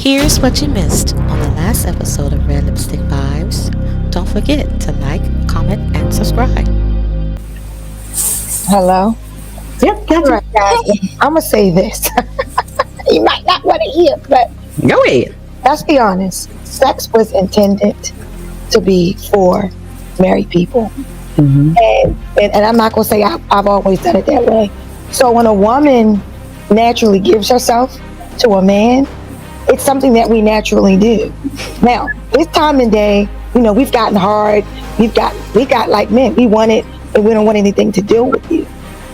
Here's what you missed on the last episode of Red Lipstick Vibes. Don't forget to like, comment, and subscribe. Hello? Yep, All right, guys. I'm going to say this. You might not want to hear, but go ahead. Let's be honest. Sex was intended to be for married people. Mm-hmm. And I'm not going to say I've always done it that way. So when a woman naturally gives herself to a man, it's something that we naturally do. Now, this time and day, we've gotten hard. We got like men. We want it, and we don't want anything to do with you.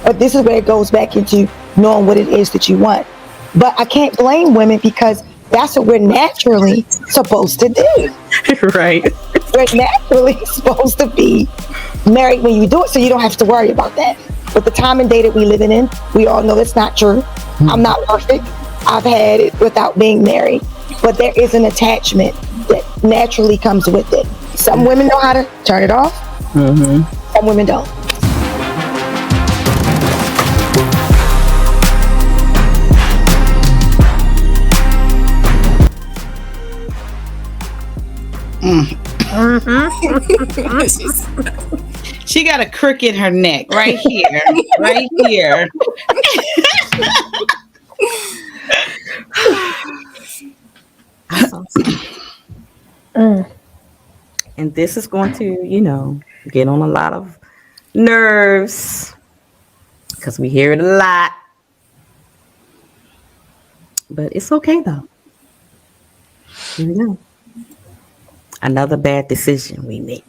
But this is where it goes back into knowing what it is that you want. But I can't blame women because that's what we're naturally supposed to do. Right. We're naturally supposed to be married when you do it, so you don't have to worry about that. But the time and day that we're living in, we all know that's not true. I'm not perfect. I've had it without being married. But there is an attachment that naturally comes with it. Some women know how to turn it off. Mm-hmm. Some women don't. She got a crook in her neck right here. Right here. And this is going to, get on a lot of nerves because we hear it a lot. But it's okay though. Here we go. Another bad decision we make.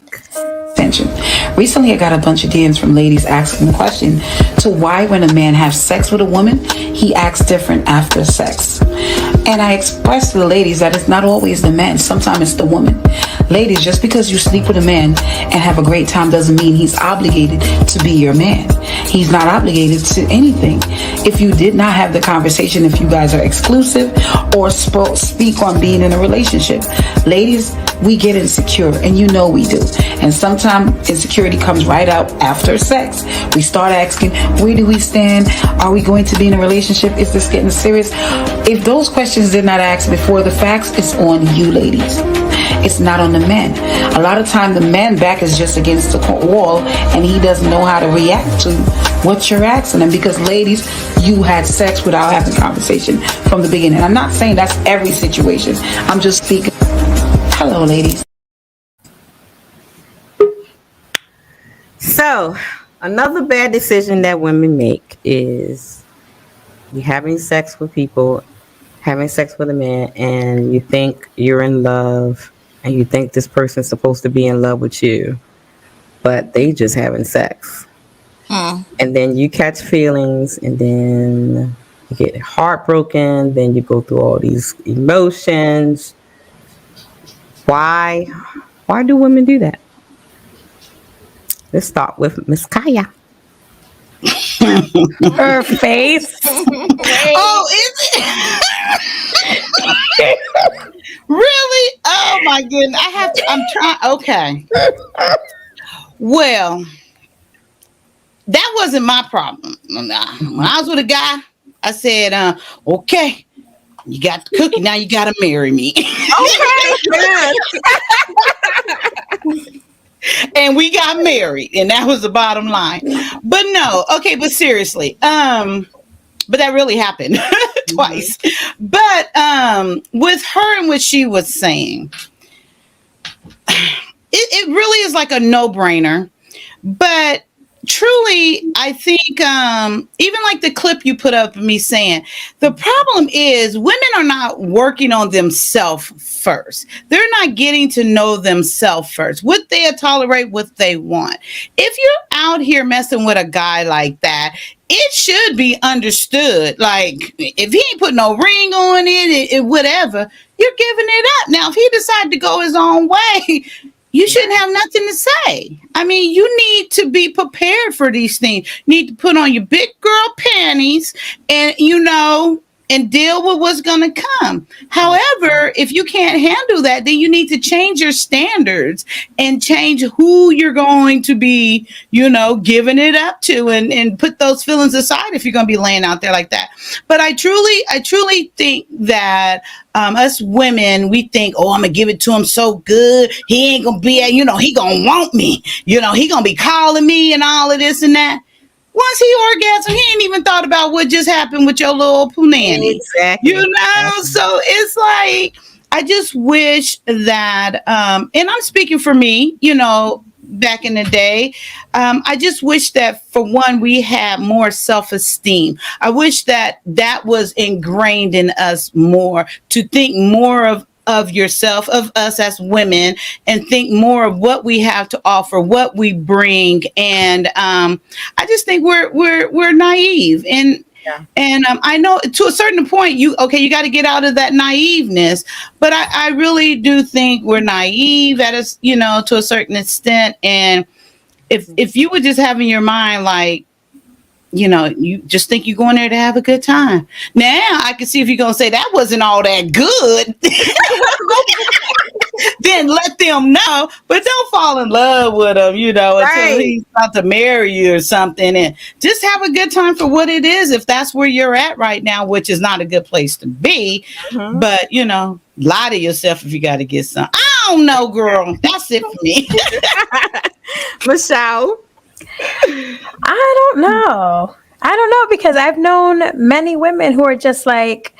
Attention. Recently, I got a bunch of DMs from ladies asking the question to why when a man has sex with a woman, he acts different after sex. And I expressed to the ladies that it's not always the man. Sometimes it's the woman. Ladies, just because you sleep with a man and have a great time doesn't mean he's obligated to be your man. He's not obligated to anything. If you did not have the conversation, if you guys are exclusive or speak on being in a relationship, ladies, we get insecure, and we do. And sometimes insecurity comes right out after sex. We start asking, where do we stand? Are we going to be in a relationship? Is this getting serious? If those questions did not ask before the facts, it's on you, ladies. It's not on the men. A lot of time the man back is just against the wall and he doesn't know how to react to what you're asking him, because ladies, you had sex without having conversation from the beginning. I'm not saying that's every situation. I'm just speaking. Hello, ladies. So, another bad decision that women make is you having sex with people, having sex with a man, and you think you're in love, and you think this person's supposed to be in love with you, but they just having sex. And then you catch feelings, and then you get heartbroken, then you go through all these emotions. Why do women do that? Let's start with Miss Kaya. Her face. Oh, is it? Really? Oh my goodness. I'm trying. Okay. Well, that wasn't my problem. When I was with a guy, I said, okay, you got the cookie. Now you got to marry me. Okay. And we got married, and that was the bottom line. But no, okay, but seriously, but that really happened twice. But with her and what she was saying, it really is like a no-brainer. But truly, I think even like the clip you put up of me saying, the problem is women are not working on themselves first. They're not getting to know themselves first. What they tolerate, what they want. If you're out here messing with a guy like that, it should be understood. Like, if he ain't put no ring on it, whatever, you're giving it up. Now, if he decided to go his own way, you shouldn't have nothing to say. I mean, you need to be prepared for these things. You need to put on your big girl panties and, and deal with what's going to come. However, if you can't handle that, then you need to change your standards and change who you're going to be, giving it up to, and put those feelings aside if you're going to be laying out there like that. But I truly think that us women, we think, oh, I'm going to give it to him so good. He ain't going to be, he going to want me. He going to be calling me and all of this and that. Once he orgasmed, he ain't even thought about what just happened with your little punani. Exactly. So it's like, I just wish that, and I'm speaking for me, back in the day, I just wish that, for one, we had more self-esteem. I wish that was ingrained in us more, to think more of yourself, of us as women, and think more of what we have to offer, what we bring. And I just think we're naive. And I know to a certain point, you got to get out of that naiveness. But I really do think we're naive to a certain extent. And if you were just having your mind like, you just think you're going there to have a good time. Now I can see if you're going to say that wasn't all that good, then let them know, but don't fall in love with them, until he's about to marry you or something, and just have a good time for what it is. If that's where you're at right now, which is not a good place to be, but lie to yourself if you got to get some. I don't know, girl. That's it for me. Michelle? I don't know because I've known many women who are just like,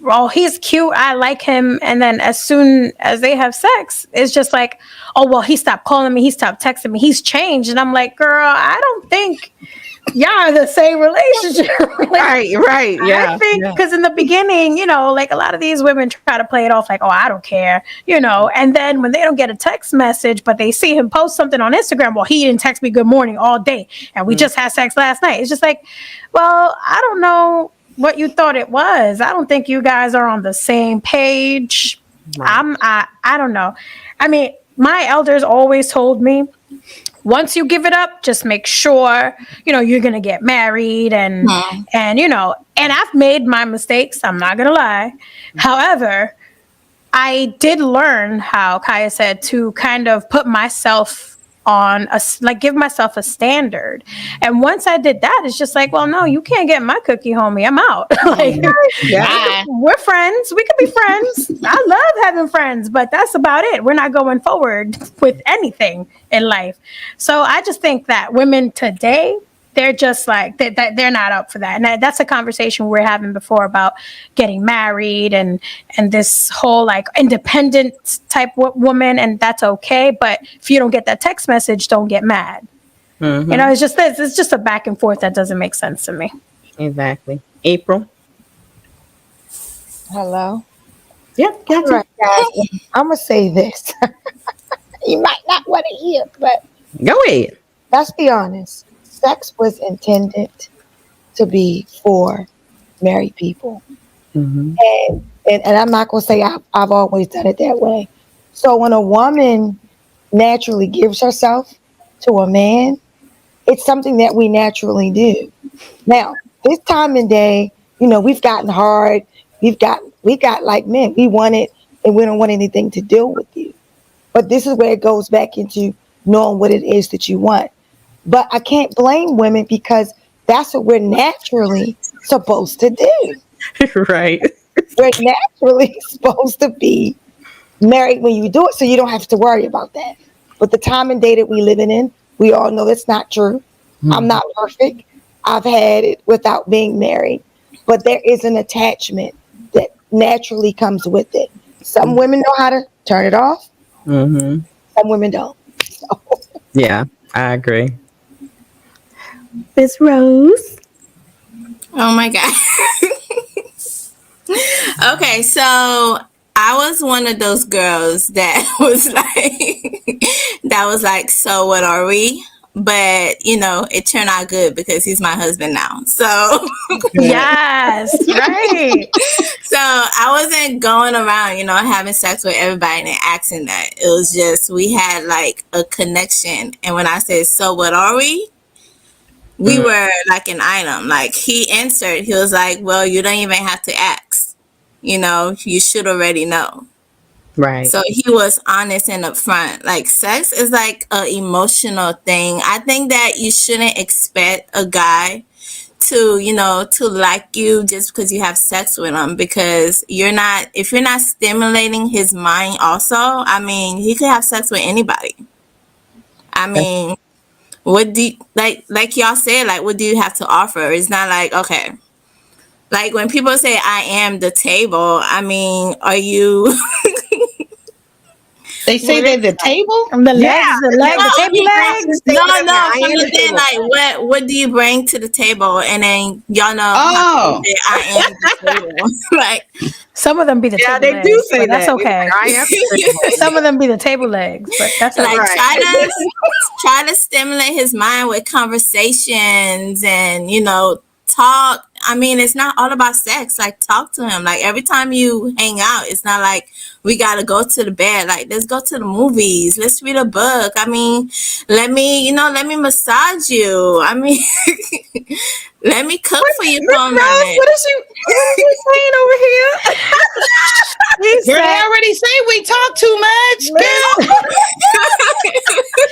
well, he's cute, I like him, and then as soon as they have sex, it's just like, oh, well, he stopped calling me, he stopped texting me, he's changed. And I'm like, girl, I don't think y'all are the same relationship. Right, yeah. I think because in the beginning, like a lot of these women try to play it off like, oh, I don't care, and then when they don't get a text message, but they see him post something on Instagram, well, he didn't text me good morning all day, and we just had sex last night. It's just like, well, I don't know what you thought it was. I don't think you guys are on the same page. Right. I don't know. I mean, my elders always told me, once you give it up, just make sure, you're going to get married and I've made my mistakes. I'm not going to lie. However, I did learn how Kaya said to kind of put myself on give myself a standard. And once I did that, it's just like, well, no, you can't get my cookie, homie. I'm out. We're friends. We could be friends. I love having friends, but that's about it. We're not going forward with anything in life. So I just think that women today, they're just like, they're not up for that. And that's a conversation we're having before about getting married and this whole like independent type woman, and that's okay. But if you don't get that text message, don't get mad. It's just this. It's just a back and forth that doesn't make sense to me. Exactly. April? Hello? Yep. All right, guys. I'm going to say this. You might not want to hear, but go ahead. Let's be honest. Sex was intended to be for married people. And I'm not going to say I've always done it that way. So when a woman naturally gives herself to a man, it's something that we naturally do. Now, this time and day, we've gotten hard. We got like men. We want it, and we don't want anything to do with you. But this is where it goes back into knowing what it is that you want. But I can't blame women because that's what we're naturally supposed to do. Right. We're naturally supposed to be married when you do it, so you don't have to worry about that. But the time and day that we living in, we all know that's not true. I'm not perfect. I've had it without being married. But there is an attachment that naturally comes with it. Some women know how to turn it off. Some women don't. So. Yeah, I agree. Miss Rose. Oh my God. Okay, so I was one of those girls that was like, so what are we? But it turned out good because he's my husband now. So yes, right. So I wasn't going around, having sex with everybody and asking that. It was just we had like a connection. And when I said, so what are we? we were like an item. Like he answered, he was like, well, you don't even have to ask. You know, you should already know. Right. So he was honest and upfront. Like sex is like an emotional thing. I think that you shouldn't expect a guy to, you know, to like you just because you have sex with him, because if you're not stimulating his mind also, I mean, he could have sex with anybody. I mean, what do you, like y'all said, like what do you have to offer? It's not like, okay, like when people say I am the table, I mean, are you They say they're the table? The legs, the table legs. No, from the thing, like what do you bring to the table? And then y'all know how to say, I am the table. Like some of them be the table they legs, do say that. That's okay. I am the table. Some of them be the table legs, but that's like right. try to stimulate his mind with conversations and, you know, talk. I mean, it's not all about sex. Like, talk to him. Like, every time you hang out, it's not like we gotta go to the bed. Like, let's go to the movies. Let's read a book. I mean, let me massage you. I mean, let me cook for you for a minute. What is you saying over here? Girl, they already say we talk too much. Girl.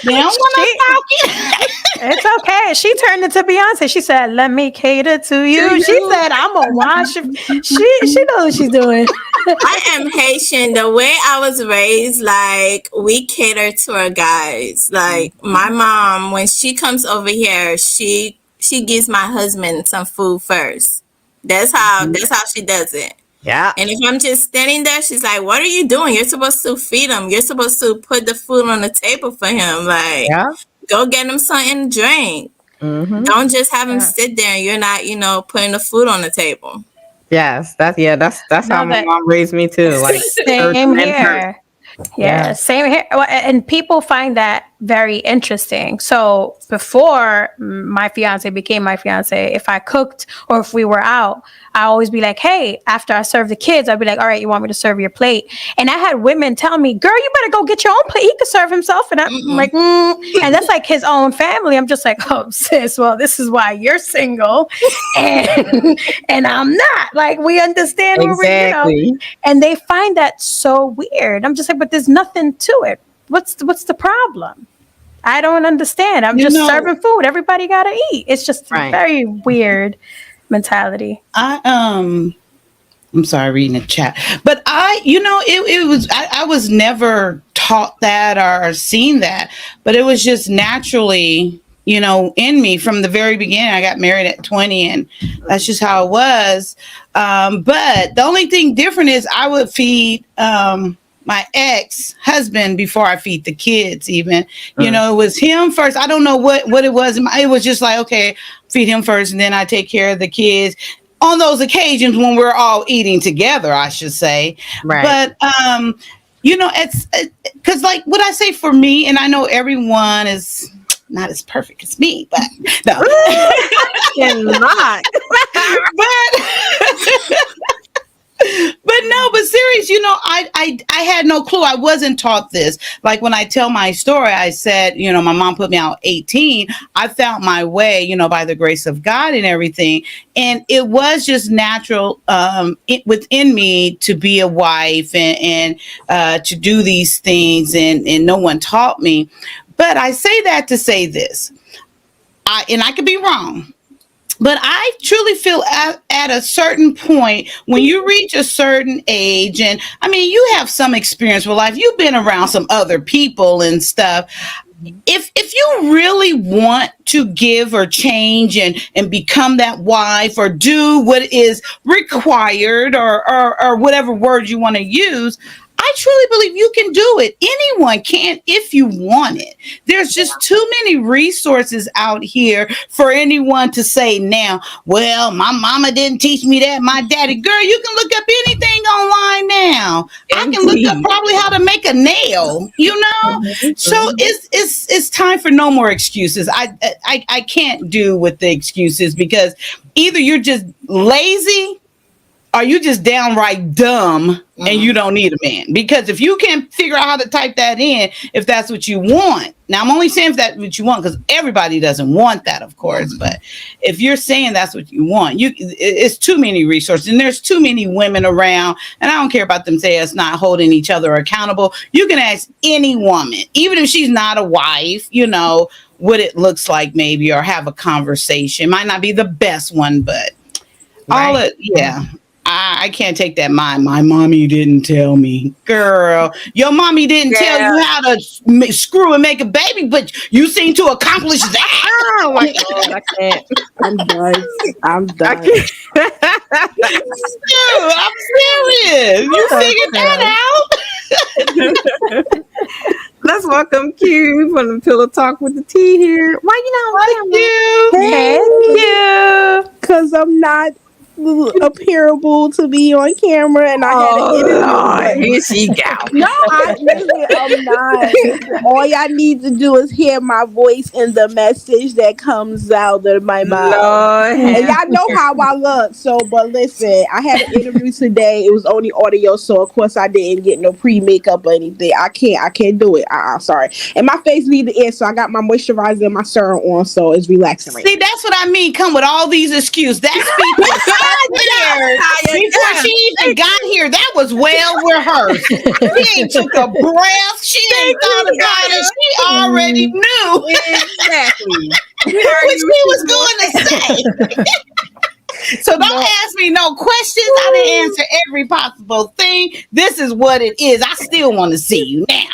They don't want to talk. It's okay. She turned it to Beyonce. She said, "Let me cater to you." She said, "I'm gonna wash." She knows what she's doing. I am Haitian. The way I was raised, like, we cater to our guys. Like, my mom, when she comes over here, she gives my husband some food first. That's how she does it. Yeah. And if I'm just standing there, she's like, "What are you doing? You're supposed to feed him. You're supposed to put the food on the table for him. Like, go get him something to drink. Mm-hmm. Don't just have him sit there and you're not, you know, putting the food on the table." Yes, that's how my mom raised me too. Like, same here. Yeah, same here. And people find that very interesting. So before my fiance became my fiance, if I cooked or if we were out, I always be like, hey, after I serve the kids, I'd be like, all right, you want me to serve your plate? And I had women tell me, girl, you better go get your own plate. He could serve himself. And I'm like, and that's like his own family. I'm just like, oh, sis, well, this is why you're single and I'm not. Like, we understand where we're, you know, and they find that so weird. I'm just like, but there's nothing to it. What's the problem? I don't understand. I'm just serving food. Everybody gotta eat. It's just very weird mentality. I'm sorry, reading the chat, but I was never taught that or seen that, but it was just naturally, you know, in me from the very beginning. I got married at 20 and that's just how it was. But the only thing different is I would feed, my ex-husband before I feed the kids even. You know, it was him first. I don't know what it was. It was just like, okay, feed him first and then I take care of the kids on those occasions when we're all eating together, I should say. Right. But, you know, it's because like what I say for me, and I know everyone is not as perfect as me, but no. But serious, you know, I had no clue. I wasn't taught this. Like when I tell my story, I said, you know, my mom put me out 18. I found my way, you know, by the grace of God and everything. And it was just natural within me to be a wife and to do these things. And no one taught me. But I say that to say this, and I could be wrong. But I truly feel at a certain point, when you reach a certain age, and I mean, you have some experience with life, you've been around some other people and stuff. If you really want to give or change and become that wife or do what is required or whatever word you want to use, I truly believe you can do it. Anyone can if you want it. There's just too many resources out here for anyone to say now, well, my mama didn't teach me that. My daddy, girl, you can look up anything online now. I can look up probably how to make a nail, you know? So it's time for no more excuses. I can't do with the excuses because either you're just lazy are you just downright dumb and you don't need a man? Because if you can't figure out how to type that in, if that's what you want. Now, I'm only saying if that's what you want, because everybody doesn't want that, of course. But if you're saying that's what you want, it's too many resources and there's too many women around. And I don't care about them saying it's not holding each other accountable. You can ask any woman, even if she's not a wife, you know, what it looks like maybe, or have a conversation. Might not be the best one, but I can't take that. My mommy didn't tell me. Girl, your mommy didn't tell you how to screw and make a baby, but you seem to accomplish that. Oh my God, I can't. I'm done. I can't. Dude, I'm serious. You figured that out? Let's welcome Q from the Pillow Talk with the T here. Why you not on camera? Thank you. Because I'm not appearable to be on camera, and I had an interview. Here she go. No, I'm not. All y'all need to do is hear my voice and the message that comes out of my mouth. And y'all know how I look. So, but listen, I had an interview today. It was only audio, so of course I didn't get no pre-makeup or anything. I can't do it. Sorry. And my face needs the air, so I got my moisturizer and my serum on, so it's relaxing. See, that's what I mean. Come with all these excuses. That's people. Before she even got here, that was well rehearsed. She ain't took a breath. She ain't thought about it. She already knew Exactly what she was going to say. So don't ask me no questions. I didn't answer every possible thing. This is what it is. I still want to see you now.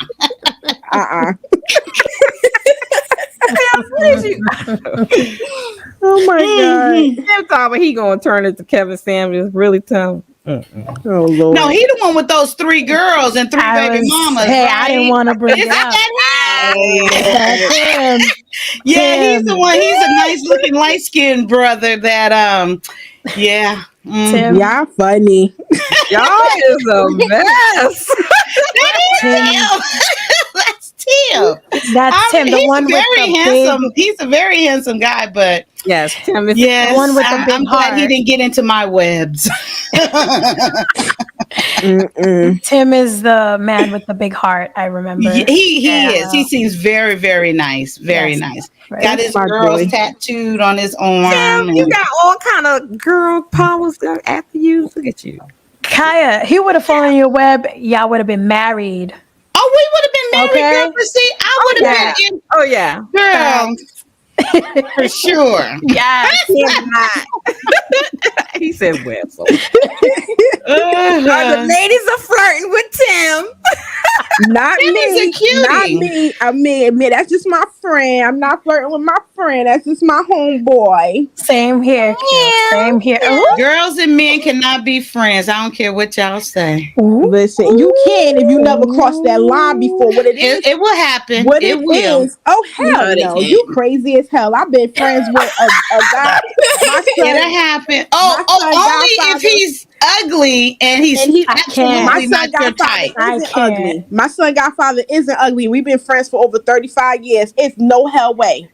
Oh my God! Tim thought he gonna turn it to Kevin Samuels. Really tough. Oh Lord! No, he the one with those 3 girls and 3 baby mamas. Hey, right? I didn't want to bring it up. That's him. Yeah, Tim. he's the one. He's a nice looking light skinned brother. That yeah. Tim. Y'all funny. Y'all is a mess. That's Tim. That's Tim, the one with the handsome. big. He's a very handsome guy, but Yes, Tim is yes, the one with the I'm big glad heart. he didn't get into my webs. Tim is the man with the big heart. I remember. He is. He seems very, very nice. Very Yes. nice. Right. Got his girls tattooed on his arm. Tim, you got all kind of girl powers after you. Look at you. Kaya, he would have fallen in your web. Y'all would have been married. Oh, we would have been married, girl. But see, I would have been in, Oh yeah. girl. For sure. Yes. He said webs. Uh-huh. The ladies are flirting with Tim. Not Tim me. is a cutie. Not me. I mean, that's just my friend. I'm not flirting with my friend. That's just my homeboy. Same here. Q. Same here. Ooh. Girls and men cannot be friends. I don't care what y'all say. Listen, you can if you never crossed that line before. What it is? It will happen. What it will. is? Oh hell no! You crazy as hell. I've been friends with a guy. My son, It'll happen. Oh, only if he's ugly and he's absolutely not your type. Isn't ugly. My son Godfather isn't ugly. We've been friends for over 35 years. It's no hell way.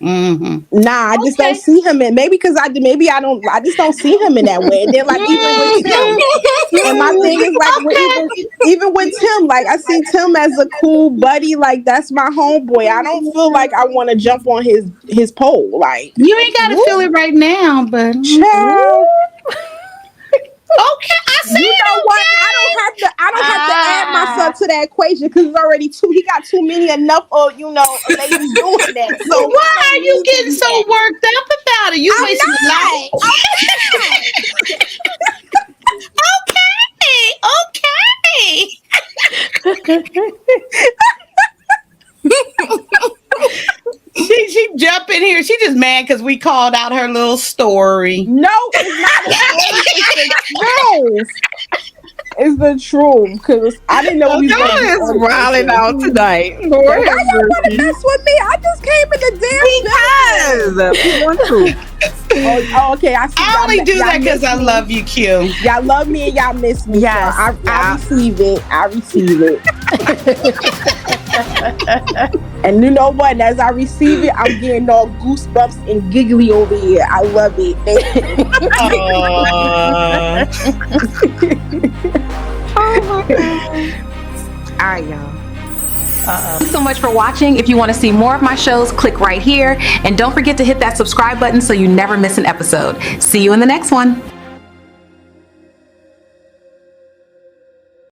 Mm-hmm. Nah, I just don't see him in. Maybe because I just don't see him in that way. And then like even with Tim, and my thing is like even with Tim, like I see Tim as a cool buddy. Like that's my homeboy. I don't feel like I want to jump on his pole. Like you ain't gotta feel it right now, but child. Okay, I see. You know what? I don't have to add myself to that equation because it's already two. He got too many enough of ladies doing that. So why are you getting so worked up about it? You wasting life. Okay. She jump in here. She just mad because we called out her little story. No, it's not a story. It's the truth. Because I didn't know we was wilding out tonight. Why y'all want to mess with me? I just came in the damn Oh, okay. I only do that because I love you, Q. Y'all love me and y'all miss me. Yes. So I receive it. And you know what? As I receive it, I'm getting all goosebumps and giggly over here. I love it. Oh my God. All right, y'all. Thanks so much for watching. If you want to see more of my shows, click right here. And don't forget to hit that subscribe button so you never miss an episode. See you in the next one.